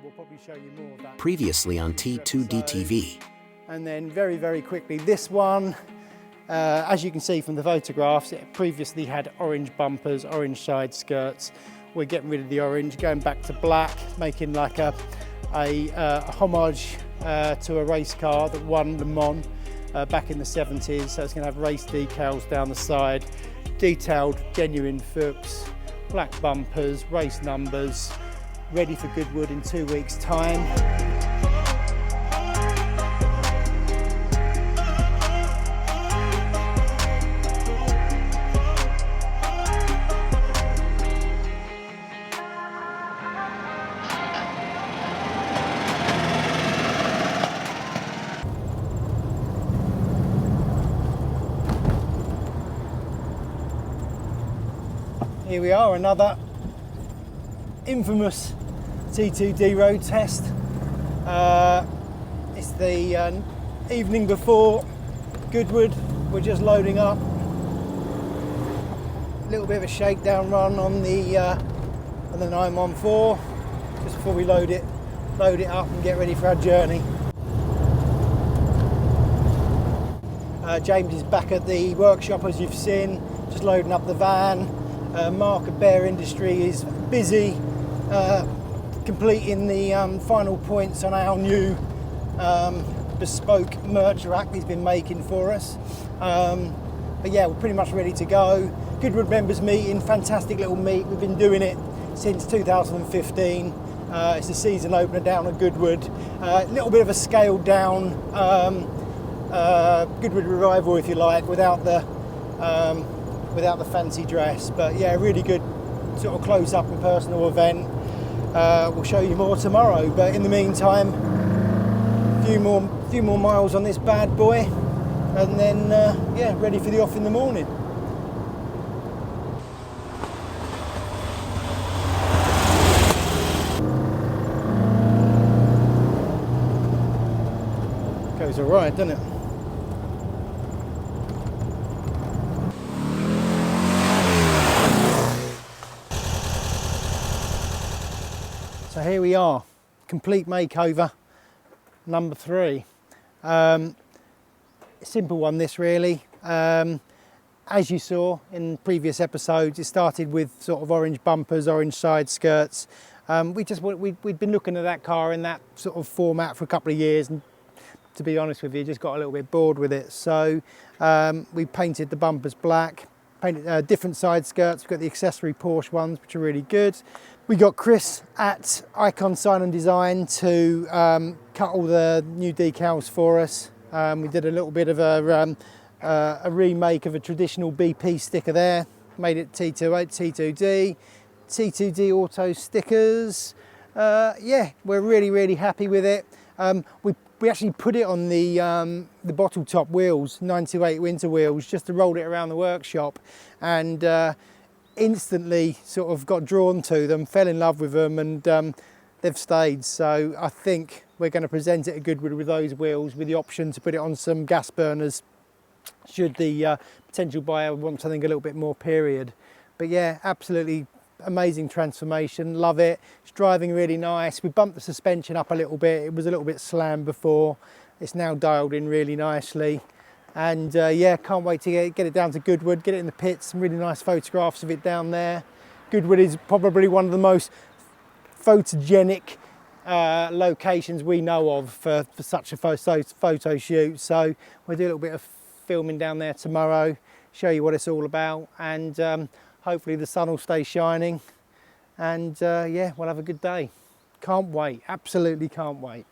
we'll probably show you more of that. Previously on T2DTV. And then very, very quickly, this one, as you can see from the photographs, it previously had orange bumpers, orange side skirts. We're getting rid of the orange, going back to black, making like a homage to a race car that won Le Mans back in the 70s. So it's going to have race decals down the side, detailed genuine Fuchs, black bumpers, race numbers, ready for Goodwood in 2 weeks' time. Here we are, another infamous T2D road test. It's the evening before Goodwood. We're just loading up. A little bit of a shakedown run on the 914 just before we load it up and get ready for our journey. James is back at the workshop, as you've seen, just loading up the van. Mark at Bear Industry is busy completing the final points on our new bespoke merch rack he's been making for us. But yeah, we're pretty much ready to go. Goodwood Members Meeting, fantastic little meet. We've been doing it since 2015. It's the season opener down at Goodwood. A little bit of a scaled down Goodwood revival, if you like, without the fancy dress, but yeah, really good sort of close-up and personal event. We'll show you more tomorrow, but in the meantime, a few more miles on this bad boy, and then yeah, ready for the off in the morning. Goes all right, doesn't it? So here we are, complete makeover, number 3. Simple one this really. As you saw in previous episodes, it started with sort of orange bumpers, orange side skirts. We'd been looking at that car in that sort of format for a couple of years, and to be honest with you, just got a little bit bored with it. So we painted the bumpers black, painted different side skirts. We've got the accessory Porsche ones, which are really good. We got Chris at Icon Sign and Design to cut all the new decals for us. We did a little bit of a remake of a traditional BP sticker there. Made it T2D, T2D Auto stickers. Yeah, we're really happy with it. We actually put it on the bottle top wheels, 928 winter wheels, just to roll it around the workshop, and instantly sort of got drawn to them, fell in love with them, and they've stayed. So I think we're going to present it at Goodwood with those wheels, with the option to put it on some gas burners should the potential buyer want something a little bit more period. But yeah, absolutely amazing transformation, love it. It's driving really nice. We bumped the suspension up a little bit. It was a little bit slammed before. It's now dialed in really nicely. And yeah, can't wait to get it down to Goodwood, get it in the pits. Some really nice photographs of it down there. Goodwood is probably one of the most photogenic locations we know of for such a photo shoot. So we'll do a little bit of filming down there tomorrow, show you what it's all about, and hopefully the sun will stay shining, and yeah, we'll have a good day. Can't wait, absolutely can't wait.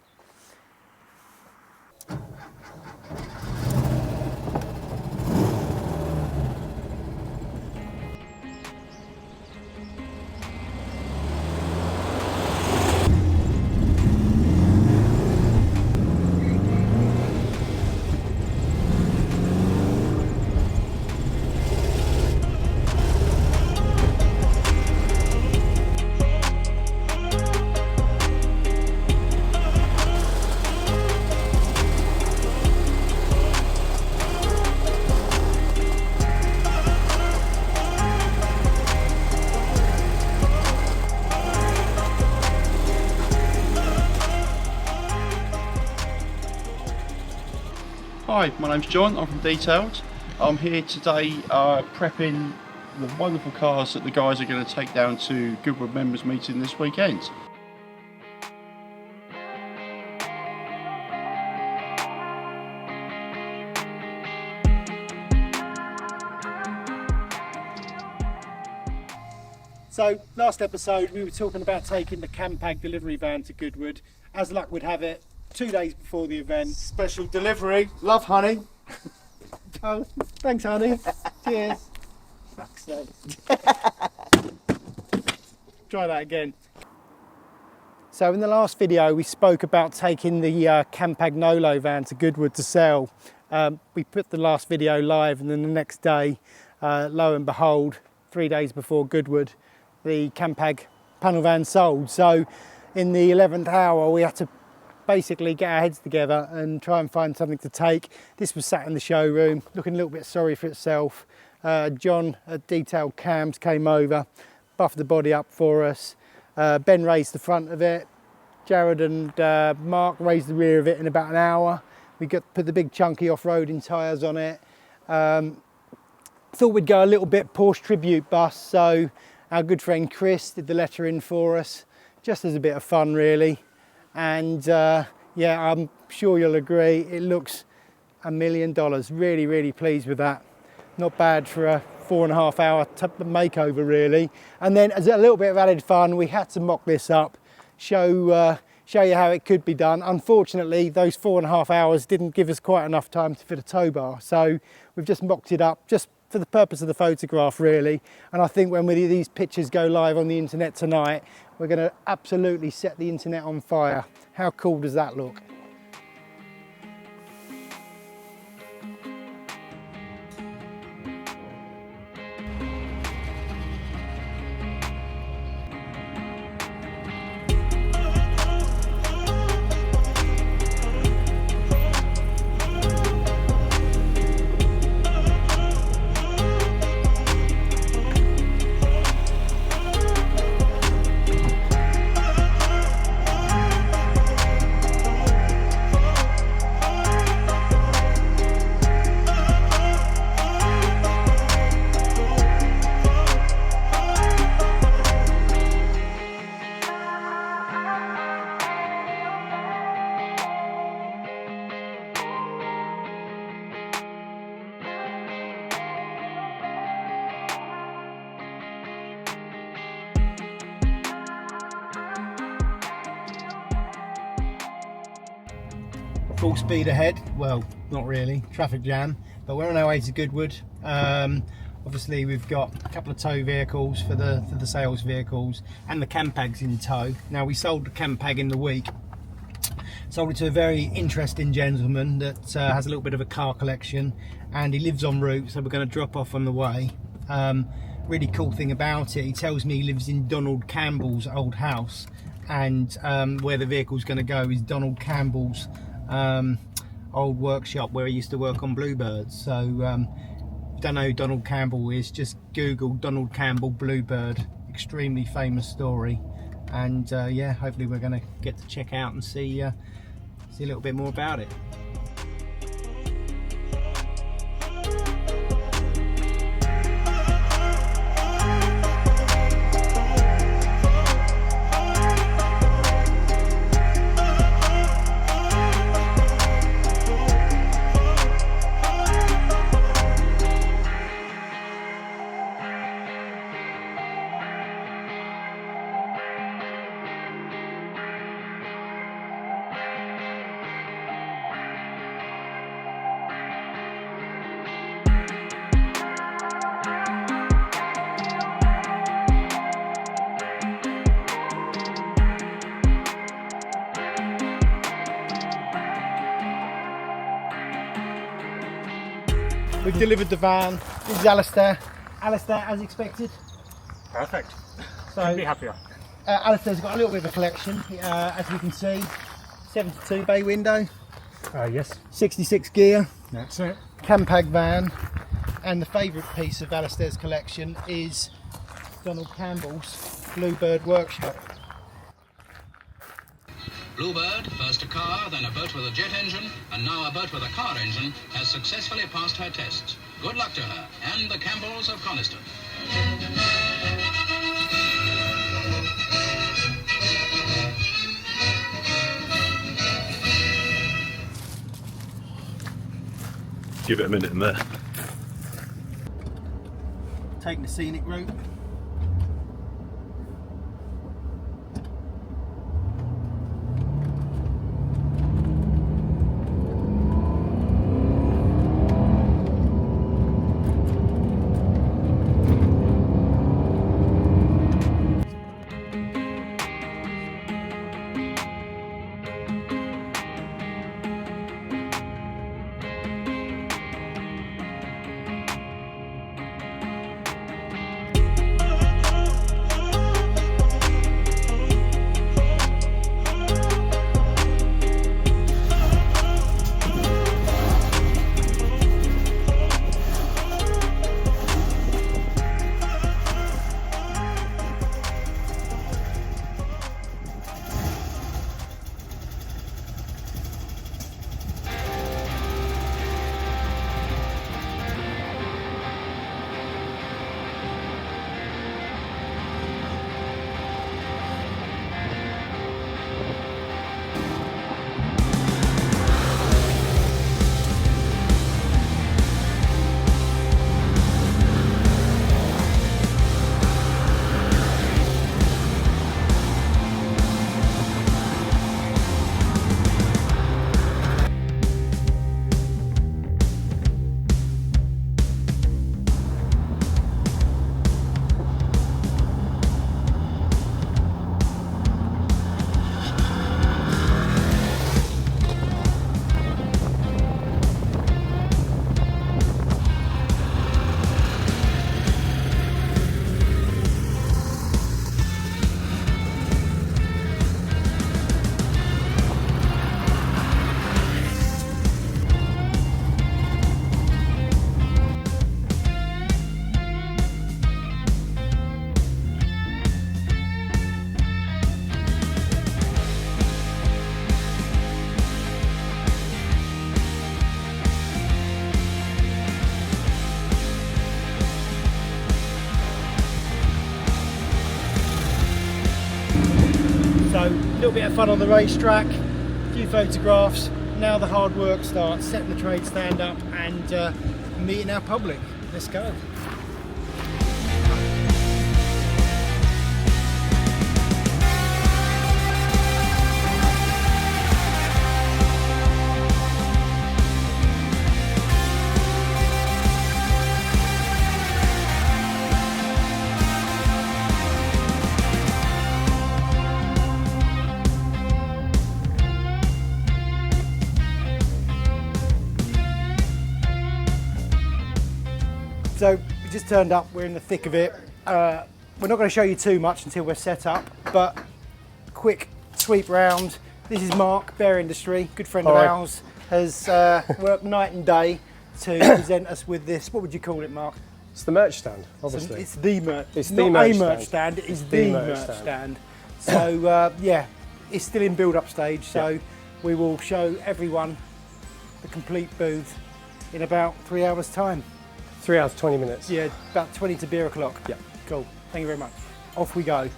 Hi, my name's John, I'm from Dtailed. I'm here today prepping the wonderful cars that the guys are going to take down to Goodwood Members Meeting this weekend. So last episode we were talking about taking the Campag delivery van to Goodwood. As luck would have it, 2 days before the event. Special delivery. Love honey. Oh, thanks honey. Cheers. Fuck's sake. Try that again. So in the last video we spoke about taking the Campagnolo van to Goodwood to sell. We put the last video live and then the next day, lo and behold, 3 days before Goodwood, the Campag panel van sold. So in the 11th hour we had to basically get our heads together and try and find something to take. This was sat in the showroom looking a little bit sorry for itself. John at Dtailed Cams came over, buffed the body up for us. Ben raised the front of it. Jared and Mark raised the rear of it in about an hour. We put the big chunky off-roading tyres on it. Thought we'd go a little bit Porsche tribute bus, so our good friend Chris did the lettering for us, just as a bit of fun really. And yeah, I'm sure you'll agree, it looks $1 million. Really, really pleased with that. Not bad for a 4.5 hour makeover really. And then as a little bit of added fun, we had to mock this up, show you how it could be done. Unfortunately, those 4.5 hours didn't give us quite enough time to fit a tow bar. So we've just mocked it up just for the purpose of the photograph really. And I think when these pictures go live on the internet tonight, we're going to absolutely set the internet on fire. How cool does that look? Full speed ahead, well not really, traffic jam, but we're on our way to Goodwood. Obviously we've got a couple of tow vehicles for the sales vehicles and the Campags in tow. Now we sold the Campag in the week, sold it to a very interesting gentleman that has a little bit of a car collection and he lives en route, so we're going to drop off on the way. Really cool thing about it, he tells me he lives in Donald Campbell's old house, and where the vehicle's going to go is Donald Campbell's old workshop where he used to work on Bluebirds. So don't know who Donald Campbell is, just Google Donald Campbell Bluebird, extremely famous story. And yeah, hopefully we're going to get to check out and see a little bit more about it. We've delivered the van. This is Alistair. Alistair, as expected. Perfect. So, Couldn't be happier. Alistair's got a little bit of a collection, as we can see. 72 bay window. Yes. 66 gear. That's it. Campag van. And the favourite piece of Alistair's collection is Donald Campbell's Bluebird workshop. Bluebird, first a car, then a boat with a jet engine, and now a boat with a car engine, has successfully passed her tests. Good luck to her and the Campbells of Coniston. Give it a minute in there. Taking the scenic route. So a little bit of fun on the racetrack, a few photographs. Now the hard work starts, setting the trade stand up and meeting our public. Let's go. So we just turned up, we're in the thick of it. We're not going to show you too much until we're set up, but quick sweep round. This is Mark, Bear Industry, good friend of ours, has worked night and day to present us with this. What would you call it, Mark? It's the merch stand, obviously. It's the merch. It's not the merch a merch stand. stand. It's the merch stand. So yeah, it's still in build-up stage. So we will show everyone the complete booth in about 3 hours' time. 3 hours, 20 minutes. Yeah, about 20 to beer o'clock. Yeah. Cool. Thank you very much. Off we go.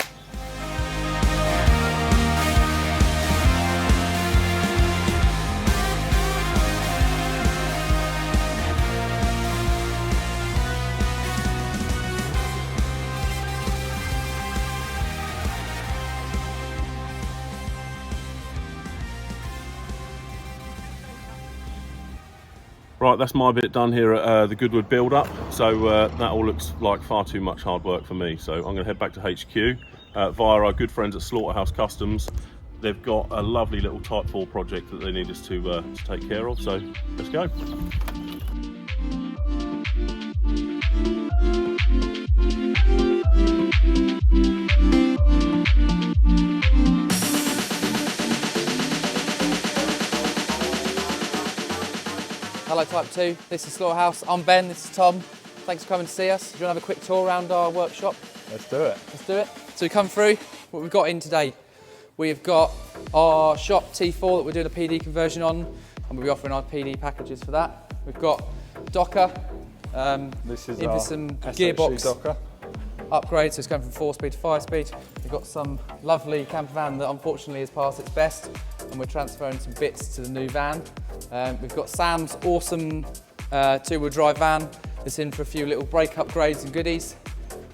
Right, that's my bit done here at the Goodwood build-up. So that all looks like far too much hard work for me. So I'm going to head back to HQ via our good friends at Slaughterhouse Customs. They've got a lovely little Type 4 project that they need us to take care of. So let's go. Hello Type 2, this is Slaughterhouse. I'm Ben, this is Tom. Thanks for coming to see us. Do you want to have a quick tour around our workshop? Let's do it. Let's do it. So we come through, what we've got in today. We've got our shop T4 that we're doing a PD conversion on, and we'll be offering our PD packages for that. We've got Docker. This is in our for some SHC gearbox Docker. upgrades, so it's going from 4-speed to 5-speed. We've got some lovely camper van that unfortunately has passed its best, and we're transferring some bits to the new van. We've got Sam's awesome two-wheel drive van that's in for a few little brake upgrades and goodies.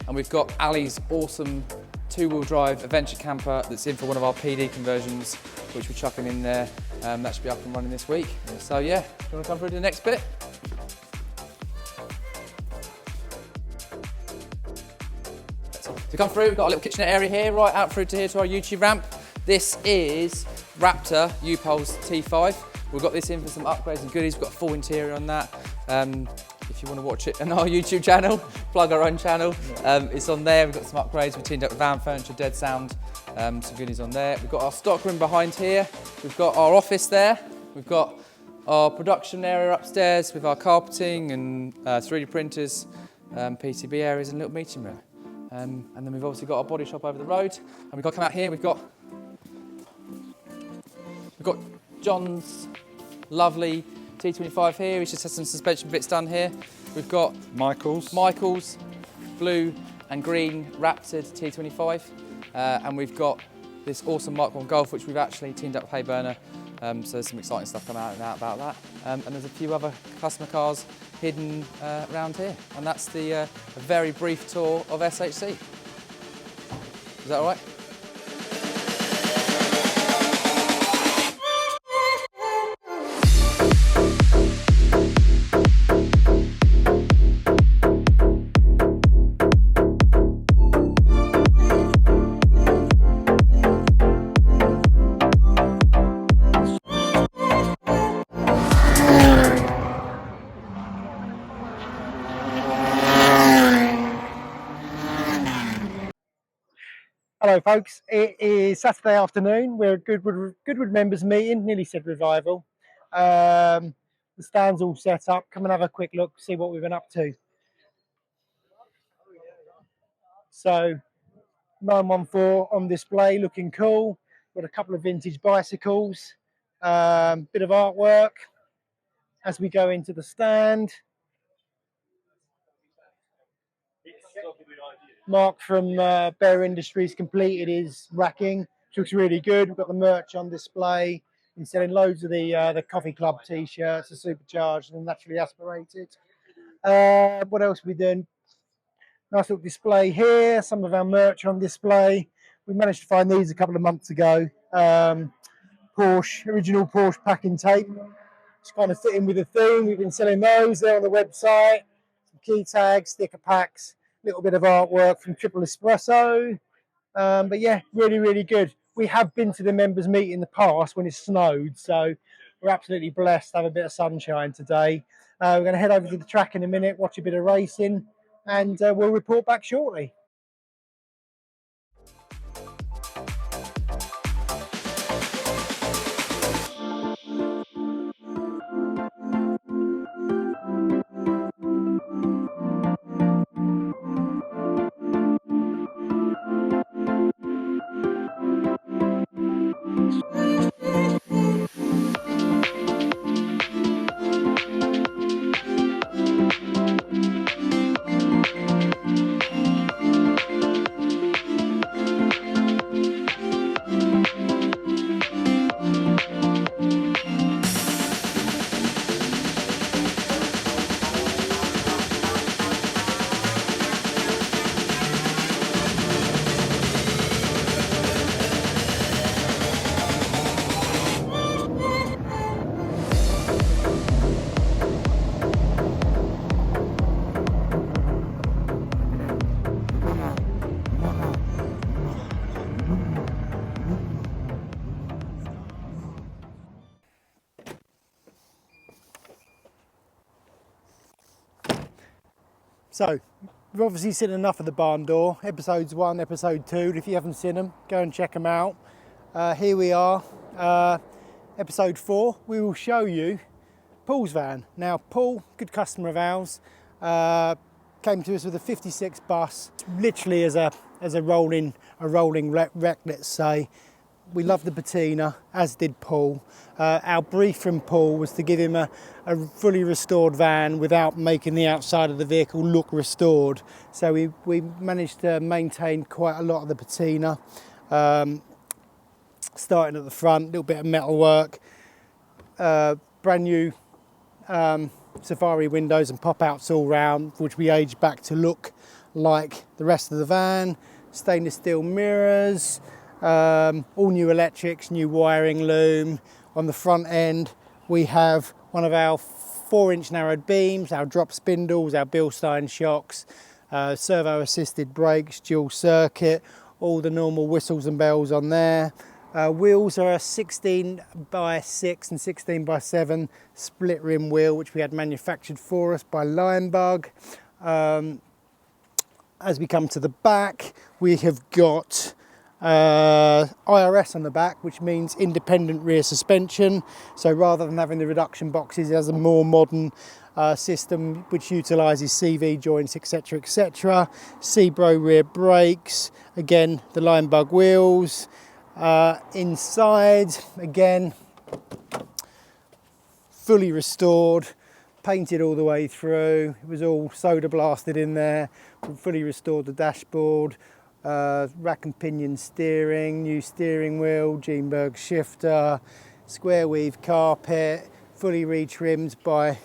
And we've got Ali's awesome two-wheel drive adventure camper that's in for one of our PD conversions, which we're chucking in there. That should be up and running this week. So yeah, do you want to come through to the next bit? So come through, we've got a little kitchenette area here, right out through to here to our YouTube ramp. This is Raptor U-Pulse T5. We've got this in for some upgrades and goodies. We've got a full interior on that. If you want to watch it on our YouTube channel, plug our own channel. It's on there. We've got some upgrades. We've teamed up with van furniture, dead sound, some goodies on there. We've got our stock room behind here. We've got our office there. We've got our production area upstairs with our carpeting and 3D printers, PCB areas and a little meeting room. And then we've obviously got our body shop over the road. And we've got to come out here. We've got John's lovely T25 here. He's just had some suspension bits done here. We've got Michael's blue and green Raptor T25. And we've got this awesome Mark 1 Golf, which we've actually teamed up with Hayburner. So there's some exciting stuff coming out and out about that. And there's a few other customer cars hidden around here. And that's the a very brief tour of SHC. Is that all right? Hello folks, it is Saturday afternoon. We're at Goodwood Members Meeting, nearly said revival. The stand's all set up. Come and have a quick look, see what we've been up to. So 914 on display, looking cool. Got a couple of vintage bicycles, bit of artwork as we go into the stand. Mark from Bear Industries completed his racking, which looks really good. We've got the merch on display. Been selling loads of the Coffee Club t-shirts, the supercharged and naturally aspirated. What else are we doing? Nice little display here. Some of our merch on display. We managed to find these a couple of months ago. Porsche, original Porsche packing tape. It's kind of fitting with the theme. We've been selling those. They're on the website. Some key tags, sticker packs. Little bit of artwork from Triple Espresso, but yeah, really, really good. We have been to the members meet in the past when it snowed, so we're absolutely blessed to have a bit of sunshine today. We're going to head over to the track in a minute, watch a bit of racing, and we'll report back shortly. So, we've obviously seen enough of the barn door, episodes 1, episode 2. If you haven't seen them, go and check them out. Here we are, episode 4. We will show you Paul's van. Now, Paul, good customer of ours, came to us with a 56 bus, literally as a rolling wreck, let's say. We love the patina, as did Paul. Our brief from Paul was to give him a fully restored van without making the outside of the vehicle look restored. So we managed to maintain quite a lot of the patina, starting at the front, a little bit of metalwork, brand new safari windows and pop-outs all round, which we aged back to look like the rest of the van, stainless steel mirrors, all new electrics, new wiring loom. On the front end we have one of our 4-inch narrowed beams, our drop spindles, our Bilstein shocks, servo assisted brakes, dual circuit, all the normal whistles and bells on there. Wheels are a 16x6 and 16x7 split rim wheel, which we had manufactured for us by Lionbug. As we come to the back, we have got IRS on the back, which means independent rear suspension. So rather than having the reduction boxes, it has a more modern system which utilises CV joints, etc, etc. Sebro rear brakes, again the Lionbug wheels. Inside, again, fully restored, painted all the way through. It was all soda blasted in there. We fully restored the dashboard, rack and pinion steering, new steering wheel, Jeanberg shifter, square weave carpet, fully retrimmed by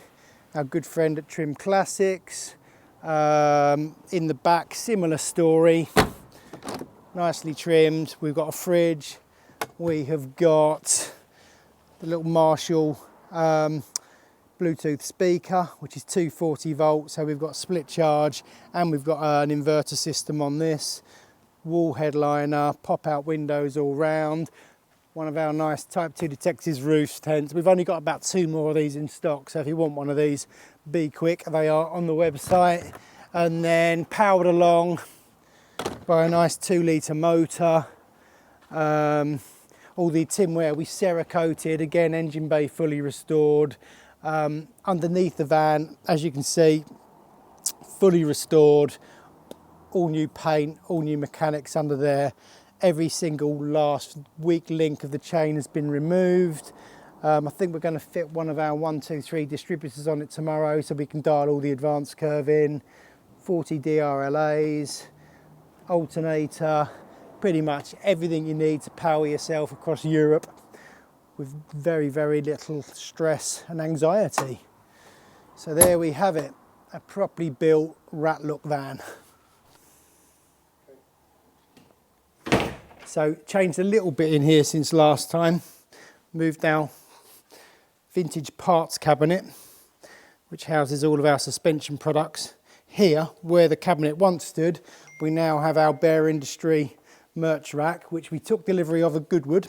our good friend at Trim Classics. In the back, similar story. Nicely trimmed. We've got a fridge. We have got the little Marshall Bluetooth speaker, which is 240 volts. So we've got split charge, and we've got an inverter system on this. Wall headliner, pop-out windows all round. One of our nice Type 2 Detectives roof tents. We've only got about 2 more of these in stock, so if you want one of these, be quick. They are on the website. And then powered along by a nice 2-litre motor. All the tinware we cerakoted, again engine bay fully restored. Underneath the van, as you can see, fully restored, all new paint, all new mechanics under there. Every single last weak link of the chain has been removed. I think we're going to fit one of our 123 distributors on it tomorrow, so we can dial all the advanced curve in. 40 DRLAs, alternator, pretty much everything you need to power yourself across Europe with very, very little stress and anxiety. So there we have it, a properly built rat look van. So changed a little bit in here since last time. Moved our vintage parts cabinet, which houses all of our suspension products. Here, where the cabinet once stood, we now have our Bear Industry merch rack, which we took delivery of at Goodwood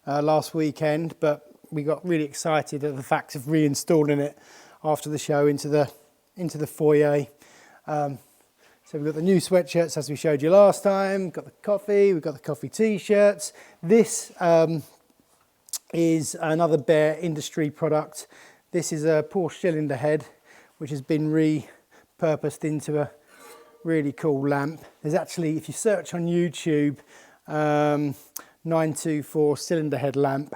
last weekend, but we got really excited at the fact of reinstalling it after the show into the foyer. So we've got the new sweatshirts as we showed you last time, we've got the coffee, we've got the coffee t-shirts. This is another Bear Industry product. This is a Porsche cylinder head, which has been repurposed into a really cool lamp. There's actually, if you search on YouTube, 924 cylinder head lamp,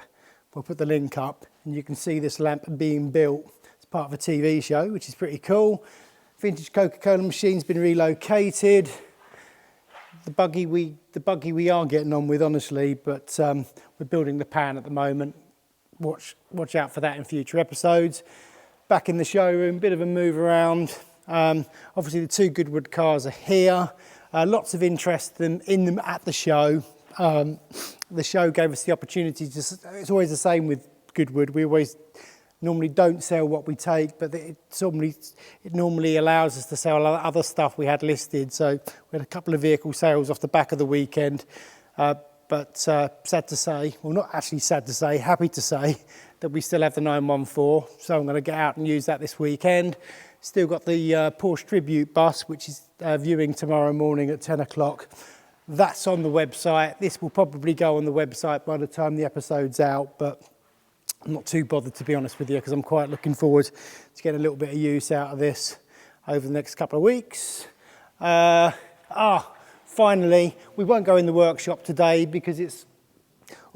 we'll put the link up, and you can see this lamp being built as part of a TV show, which is pretty cool. Vintage Coca-Cola machine's been relocated. The buggy we are getting on with, honestly, but we're building the pan at the moment. Watch out for that in future episodes. Back in the showroom, bit of a move around. Obviously the 2 Goodwood cars are here. Lots of interest in them at the show. The show gave us the opportunity to, it's always the same with Goodwood, we always normally don't sell what we take, but it normally allows us to sell other stuff we had listed. So we had a couple of vehicle sales off the back of the weekend, but sad to say, well, not actually sad to say, happy to say that we still have the 914, so I'm going to get out and use that this weekend. Still got the Porsche Tribute bus, which is viewing tomorrow morning at 10 o'clock. That's on the website. This will probably go on the website by the time the episode's out, but I'm not too bothered, to be honest with you, because I'm quite looking forward to getting a little bit of use out of this over the next couple of weeks. Finally, we won't go in the workshop today because it's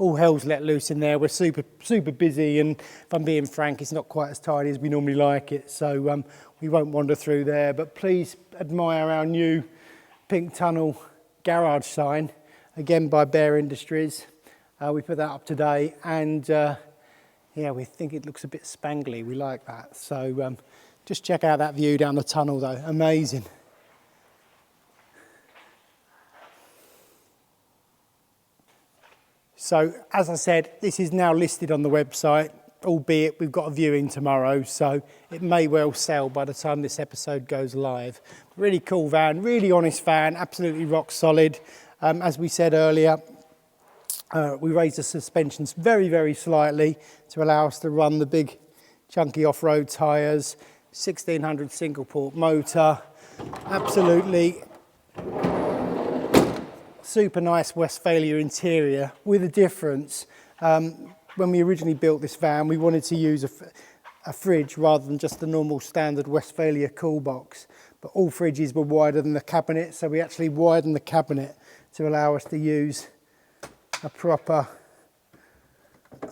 all hell's let loose in there. We're super busy, and if I'm being frank, it's not quite as tidy as we normally like it, so we won't wander through there. But please admire our new pink tunnel garage sign, again by Bear Industries. We put that up today, and yeah, we think it looks a bit spangly. We like that. So just check out that view down the tunnel though, amazing. So as I said, this is now listed on the website, albeit we've got a viewing tomorrow, so it may well sell by the time this episode goes live. Really cool van, really honest van, absolutely rock solid. As we said earlier, we raised the suspensions very slightly to allow us to run the big chunky off-road tyres, 1600 single port motor, absolutely super nice Westphalia interior with a difference. When we originally built this van, we wanted to use a fridge rather than just the normal standard Westphalia cool box, but all fridges were wider than the cabinet, so we actually widened the cabinet to allow us to use a proper,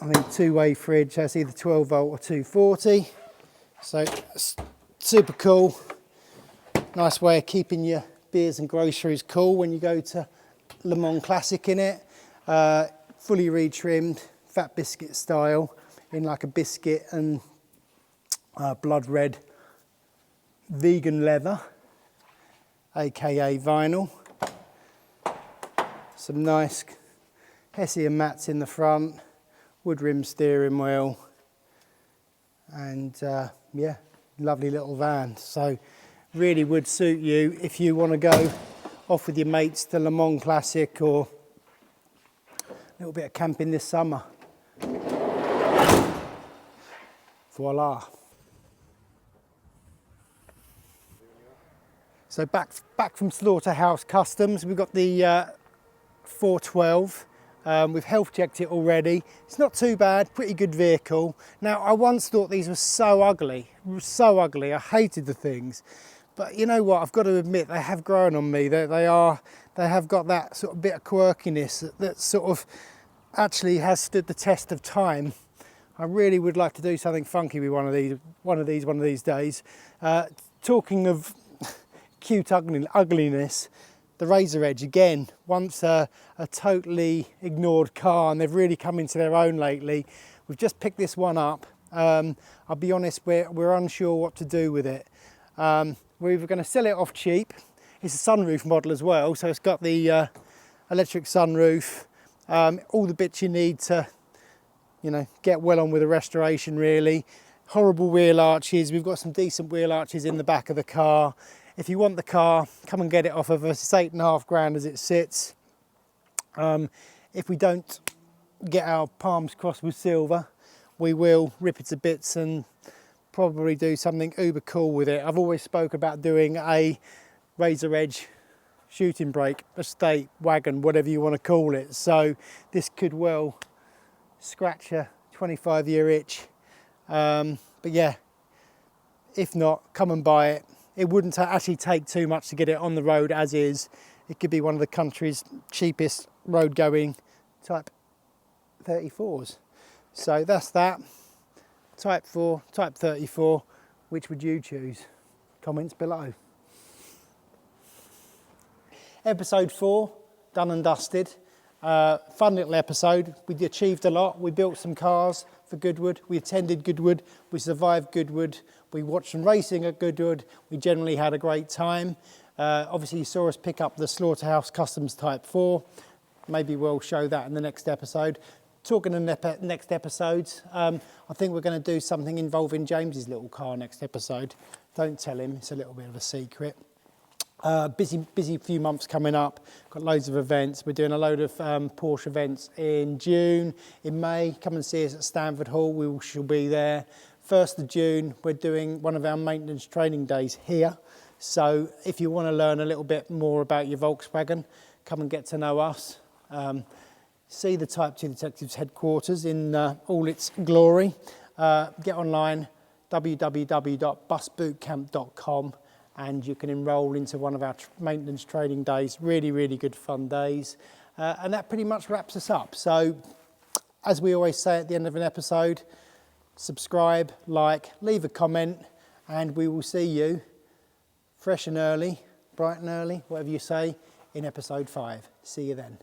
I think, two-way fridge. That's either 12 volt or 240. So super cool. Nice way of keeping your beers and groceries cool when you go to Le Mans Classic in it. Fully retrimmed, fat biscuit style, in like a biscuit and blood red vegan leather, aka vinyl. Some nice Hessian mats in the front, wood rim steering wheel, and yeah, lovely little van. So really would suit you if you want to go off with your mates to Le Mans Classic or a little bit of camping this summer. Voila. So back from Slaughterhouse Customs, we've got the 412. We've health checked it already. It's not too bad, pretty good vehicle. Now, I once thought these were so ugly. I hated the things. But you know what, I've got to admit, they have grown on me. They have got that sort of bit of quirkiness that sort of actually has stood the test of time. I really would like to do something funky with one of these days. Talking of cute ugliness, the Razor Edge, again, once a totally ignored car, and they've really come into their own lately. We've just picked this one up. I'll be honest, we're unsure what to do with it. We're either going to sell it off cheap. It's a sunroof model as well, so it's got the electric sunroof, all the bits you need to, you know, get well on with the restoration really. Horrible wheel arches. We've got some decent wheel arches in the back of the car. If you want the car, come and get it off of us. It's 8.5 grand as it sits. If we don't get our palms crossed with silver, we will rip it to bits and probably do something uber cool with it. I've always spoke about doing a Razor Edge shooting brake, estate, wagon, whatever you want to call it. So this could well scratch a 25-year itch. But yeah, if not, come and buy it. It wouldn't actually take too much to get it on the road as is. It could be one of the country's cheapest road going Type 34s. So that's that. Type 4, Type 34, which would you choose? Comments below. Episode 4, done and dusted. Fun little episode. We achieved a lot. We built some cars for Goodwood. We attended Goodwood. We survived Goodwood. We watched some racing at Goodwood. We generally had a great time. Obviously you saw us pick up the Slaughterhouse Customs Type 4. Maybe we'll show that in the next episode. Talking in the next episodes, I think we're going to do something involving James's little car next episode. Don't tell him, it's a little bit of a secret. Busy few months coming up, got loads of events. We're doing a load of Porsche events in June. In May, come and see us at Stanford Hall, we shall be there. 1st of June, we're doing one of our maintenance training days here. So if you want to learn a little bit more about your Volkswagen, come and get to know us. See the Type 2 Detectives headquarters in all its glory. Get online, www.busbootcamp.com, and you can enrol into one of our maintenance training days. Really good fun days. And that pretty much wraps us up. So As we always say at the end of an episode, subscribe, like, leave a comment, and we will see you fresh and early, bright and early, whatever you say, in episode 5. See you then.